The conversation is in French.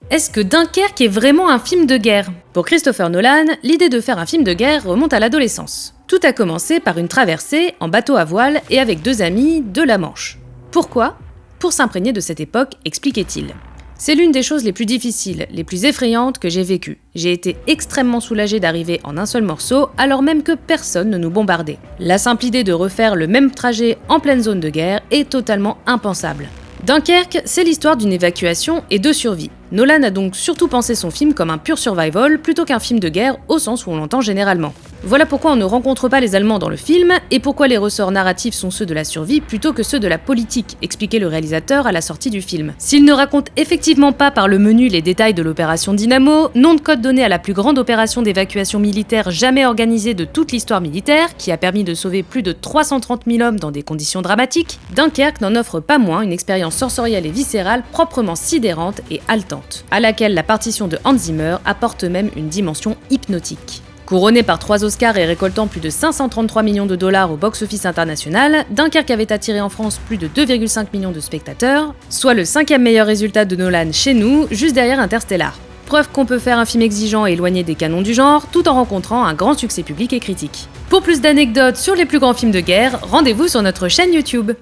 Est-ce que Dunkerque est vraiment un film de guerre? Pour Christopher Nolan, l'idée de faire un film de guerre remonte à l'adolescence. Tout a commencé par une traversée en bateau à voile et avec deux amis de la Manche. Pourquoi? Pour s'imprégner de cette époque, expliquait-il. C'est l'une des choses les plus difficiles, les plus effrayantes que j'ai vécues. J'ai été extrêmement soulagé d'arriver en un seul morceau, alors même que personne ne nous bombardait. La simple idée de refaire le même trajet en pleine zone de guerre est totalement impensable. Dunkerque, c'est l'histoire d'une évacuation et de survie. Nolan a donc surtout pensé son film comme un pur survival plutôt qu'un film de guerre au sens où on l'entend généralement. Voilà pourquoi on ne rencontre pas les Allemands dans le film et pourquoi les ressorts narratifs sont ceux de la survie plutôt que ceux de la politique, expliquait le réalisateur à la sortie du film. S'il ne raconte effectivement pas par le menu les détails de l'opération Dynamo, nom de code donné à la plus grande opération d'évacuation militaire jamais organisée de toute l'histoire militaire, qui a permis de sauver plus de 330 000 hommes dans des conditions dramatiques, Dunkerque n'en offre pas moins une expérience sensorielle et viscérale proprement sidérante et haletante, à laquelle la partition de Hans Zimmer apporte même une dimension hypnotique. Couronné par 3 Oscars et récoltant plus de 533 millions de dollars au box-office international, Dunkerque avait attiré en France plus de 2,5 millions de spectateurs, soit le 5e meilleur résultat de Nolan chez nous, juste derrière Interstellar. Preuve qu'on peut faire un film exigeant et éloigné des canons du genre, tout en rencontrant un grand succès public et critique. Pour plus d'anecdotes sur les plus grands films de guerre, rendez-vous sur notre chaîne YouTube.